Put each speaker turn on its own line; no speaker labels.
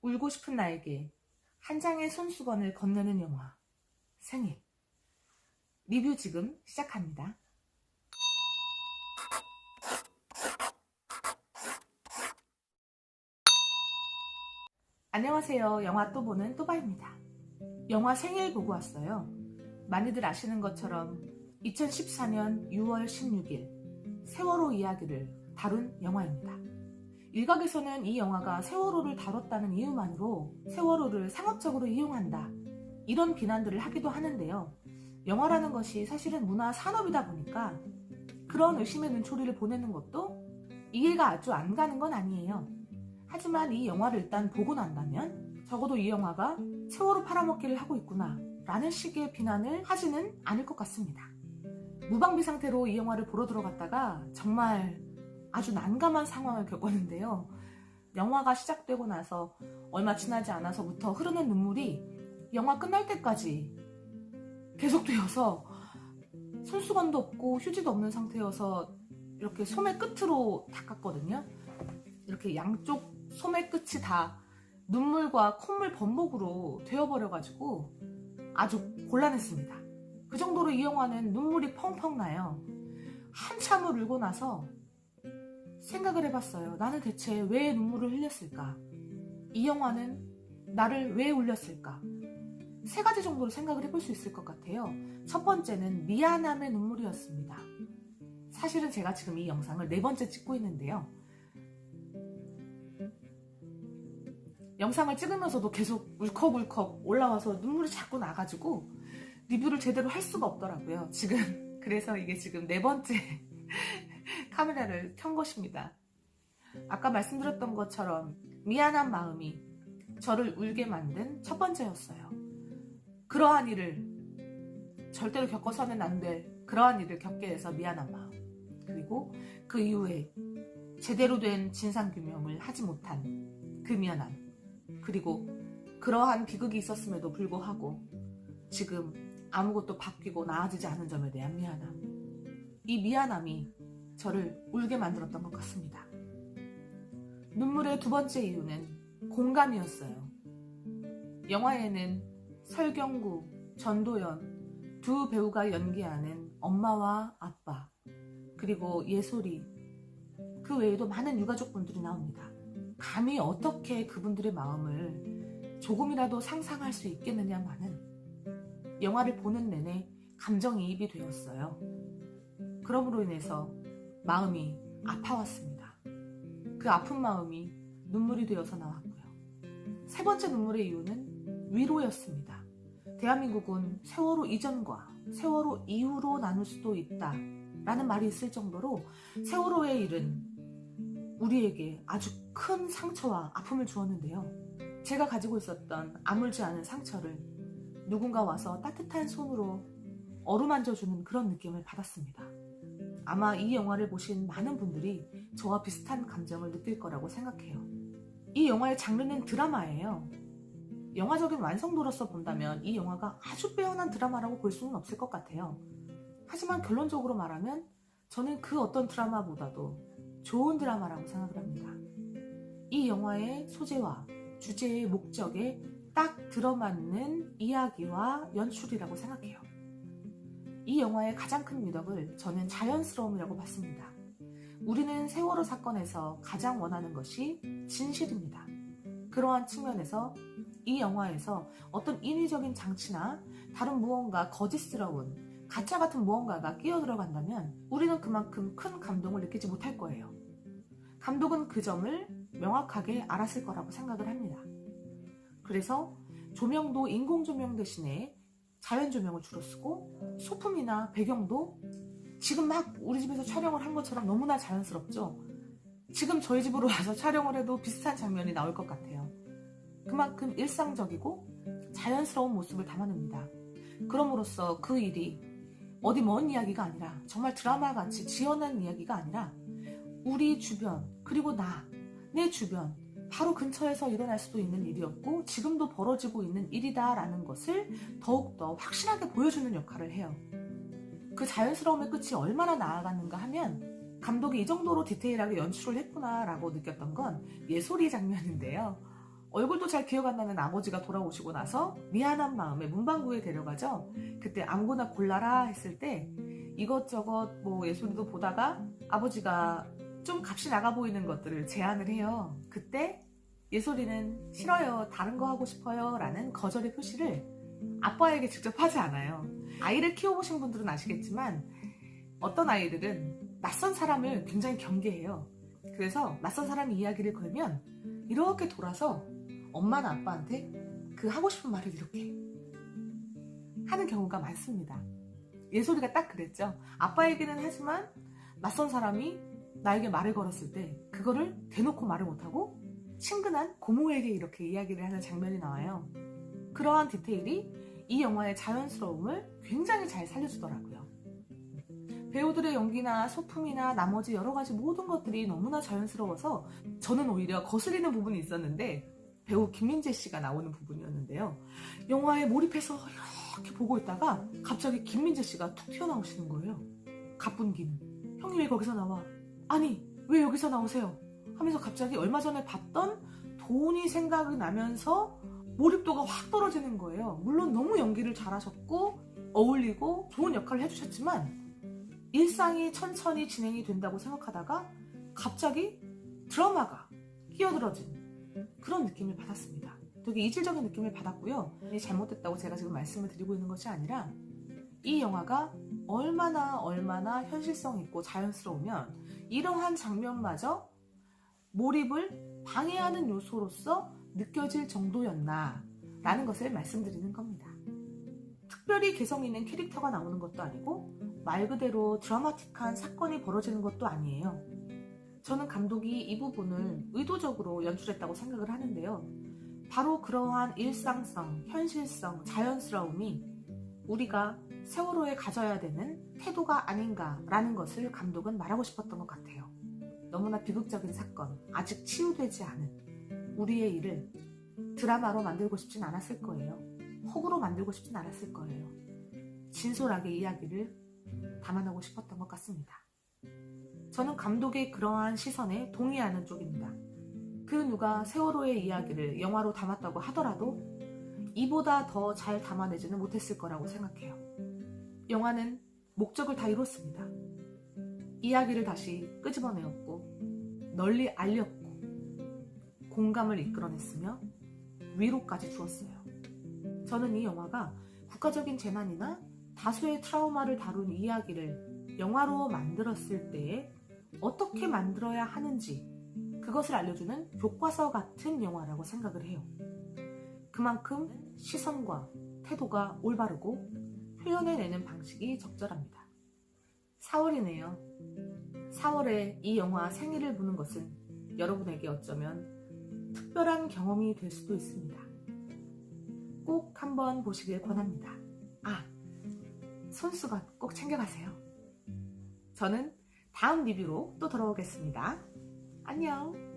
울고 싶은 나에게 한 장의 손수건을 건네는 영화 생일. 리뷰 지금 시작합니다. 안녕하세요. 영화 또 보는 또바입니다. 영화 생일 보고 왔어요. 많이들 아시는 것처럼 2014년 6월 16일 세월호 이야기를 다룬 영화입니다. 일각에서는 이 영화가 세월호를 다뤘다는 이유만으로 세월호를 상업적으로 이용한다, 이런 비난들을 하기도 하는데요. 영화라는 것이 사실은 문화 산업이다 보니까 그런 의심의 눈초리를 보내는 것도 이해가 아주 안 가는 건 아니에요. 하지만 이 영화를 일단 보고 난다면 적어도 이 영화가 세월호 팔아먹기를 하고 있구나 라는 식의 비난을 하지는 않을 것 같습니다. 무방비 상태로 이 영화를 보러 들어갔다가 정말 아주 난감한 상황을 겪었는데요. 영화가 시작되고 나서 얼마 지나지 않아서부터 흐르는 눈물이 영화 끝날 때까지 계속되어서 손수건도 없고 휴지도 없는 상태여서 이렇게 소매 끝으로 닦았거든요. 이렇게 양쪽 소매 끝이 다 눈물과 콧물 범벅으로 되어버려가지고 아주 곤란했습니다. 그 정도로 이 영화는 눈물이 펑펑 나요. 한참을 울고 나서 생각을 해봤어요. 나는 대체 왜 눈물을 흘렸을까? 이 영화는 나를 왜 울렸을까? 세 가지 정도로 생각을 해볼 수 있을 것 같아요. 첫 번째는 미안함의 눈물이었습니다. 사실은 제가 지금 이 영상을 4번째 찍고 있는데요. 영상을 찍으면서도 계속 울컥울컥 올라와서 눈물이 자꾸 나가지고 리뷰를 제대로 할 수가 없더라고요. 지금 그래서 이게 지금 4번째 카메라를 켠 것입니다. 아까 말씀드렸던 것처럼 미안한 마음이 저를 울게 만든 첫 번째였어요. 그러한 일을 절대로 겪어서는 안 될 그러한 일을 겪게 해서 미안한 마음, 그리고 그 이후에 제대로 된 진상규명을 하지 못한 그 미안함, 그리고 그러한 비극이 있었음에도 불구하고 지금 아무것도 바뀌고 나아지지 않은 점에 대한 미안함. 이 미안함이 저를 울게 만들었던 것 같습니다. 눈물의 두 번째 이유는 공감이었어요. 영화에는 설경구, 전도연 두 배우가 연기하는 엄마와 아빠, 그리고 예솔이, 그 외에도 많은 유가족분들이 나옵니다. 감히 어떻게 그분들의 마음을 조금이라도 상상할 수 있겠느냐마는 영화를 보는 내내 감정이입이 되었어요. 그러므로 인해서 마음이 아파왔습니다. 그 아픈 마음이 눈물이 되어서 나왔고요. 세 번째 눈물의 이유는 위로였습니다. 대한민국은 세월호 이전과 세월호 이후로 나눌 수도 있다 라는 말이 있을 정도로 세월호의 일은 우리에게 아주 큰 상처와 아픔을 주었는데요. 제가 가지고 있었던 아물지 않은 상처를 누군가 와서 따뜻한 손으로 어루만져주는 그런 느낌을 받았습니다. 아마 이 영화를 보신 많은 분들이 저와 비슷한 감정을 느낄 거라고 생각해요. 이 영화의 장르는 드라마예요. 영화적인 완성도로서 본다면 이 영화가 아주 빼어난 드라마라고 볼 수는 없을 것 같아요. 하지만 결론적으로 말하면 저는 그 어떤 드라마보다도 좋은 드라마라고 생각을 합니다. 이 영화의 소재와 주제의 목적에 딱 들어맞는 이야기와 연출이라고 생각해요. 이 영화의 가장 큰 미덕을 저는 자연스러움이라고 봤습니다. 우리는 세월호 사건에서 가장 원하는 것이 진실입니다. 그러한 측면에서 이 영화에서 어떤 인위적인 장치나 다른 무언가 거짓스러운 가짜 같은 무언가가 끼어들어간다면 우리는 그만큼 큰 감동을 느끼지 못할 거예요. 감독은 그 점을 명확하게 알았을 거라고 생각을 합니다. 그래서 조명도 인공조명 대신에 자연조명을 주로 쓰고 소품이나 배경도 지금 막 우리 집에서 촬영을 한 것처럼 너무나 자연스럽죠. 지금 저희 집으로 와서 촬영을 해도 비슷한 장면이 나올 것 같아요. 그만큼 일상적이고 자연스러운 모습을 담아냅니다. 그럼으로써 그 일이 어디 먼 이야기가 아니라 정말 드라마같이 지어낸 이야기가 아니라 우리 주변, 그리고 내 주변, 바로 근처에서 일어날 수도 있는 일이었고 지금도 벌어지고 있는 일이다라는 것을 더욱더 확실하게 보여주는 역할을 해요. 그 자연스러움의 끝이 얼마나 나아갔는가 하면 감독이 이 정도로 디테일하게 연출을 했구나라고 느꼈던 건 예솔이 장면인데요. 얼굴도 잘 기억 안 나는 아버지가 돌아오시고 나서 미안한 마음에 문방구에 데려가죠. 그때 아무거나 골라라 했을 때 이것저것 뭐 예솔이도 보다가 아버지가 좀 값이 나가 보이는 것들을 제안을 해요. 그때 예솔이는 싫어요, 다른 거 하고 싶어요 라는 거절의 표시를 아빠에게 직접 하지 않아요. 아이를 키워보신 분들은 아시겠지만 어떤 아이들은 낯선 사람을 굉장히 경계해요. 그래서 낯선 사람이 이야기를 걸면 이렇게 돌아서 엄마나 아빠한테 그 하고 싶은 말을 이렇게 하는 경우가 많습니다. 예솔이가 딱 그랬죠. 아빠에게는 하지만 낯선 사람이 나에게 말을 걸었을 때 그거를 대놓고 말을 못하고 친근한 고모에게 이렇게 이야기를 하는 장면이 나와요. 그러한 디테일이 이 영화의 자연스러움을 굉장히 잘 살려주더라고요. 배우들의 연기나 소품이나 나머지 여러 가지 모든 것들이 너무나 자연스러워서 저는 오히려 거슬리는 부분이 있었는데 배우 김민재 씨가 나오는 부분이었는데요. 영화에 몰입해서 이렇게 보고 있다가 갑자기 김민재 씨가 툭 튀어나오시는 거예요. 가쁜 김. 형님 왜 거기서 나와? 아니 왜 여기서 나오세요? 하면서 갑자기 얼마 전에 봤던 돈이 생각이 나면서 몰입도가 확 떨어지는 거예요. 물론 너무 연기를 잘하셨고 어울리고 좋은 역할을 해주셨지만 일상이 천천히 진행이 된다고 생각하다가 갑자기 드라마가 끼어들어진 그런 느낌을 받았습니다. 되게 이질적인 느낌을 받았고요. 잘못됐다고 제가 지금 말씀을 드리고 있는 것이 아니라 이 영화가 얼마나 현실성 있고 자연스러우면 이러한 장면마저 몰입을 방해하는 요소로서 느껴질 정도였나 라는 것을 말씀드리는 겁니다. 특별히 개성 있는 캐릭터가 나오는 것도 아니고 말 그대로 드라마틱한 사건이 벌어지는 것도 아니에요. 저는 감독이 이 부분을 의도적으로 연출했다고 생각을 하는데요. 바로 그러한 일상성, 현실성, 자연스러움이 우리가 세월호에 가져야 되는 태도가 아닌가라는 것을 감독은 말하고 싶었던 것 같아요. 너무나 비극적인 사건, 아직 치유되지 않은 우리의 일을 드라마로 만들고 싶진 않았을 거예요. 허구로 만들고 싶진 않았을 거예요. 진솔하게 이야기를 담아내고 싶었던 것 같습니다. 저는 감독의 그러한 시선에 동의하는 쪽입니다. 그 누가 세월호의 이야기를 영화로 담았다고 하더라도 이보다 더 잘 담아내지는 못했을 거라고 생각해요. 영화는 목적을 다 이뤘습니다. 이야기를 다시 끄집어내었고 널리 알렸고 공감을 이끌어냈으며 위로까지 주었어요. 저는 이 영화가 국가적인 재난이나 다수의 트라우마를 다룬 이야기를 영화로 만들었을 때에 어떻게 만들어야 하는지 그것을 알려주는 교과서 같은 영화라고 생각을 해요. 그만큼 시선과 태도가 올바르고 표현해내는 방식이 적절합니다. 4월이네요. 4월에 이 영화 생일을 보는 것은 여러분에게 어쩌면 특별한 경험이 될 수도 있습니다. 꼭 한번 보시길 권합니다. 손수건 꼭 챙겨가세요. 저는 다음 리뷰로 또 돌아오겠습니다. 안녕.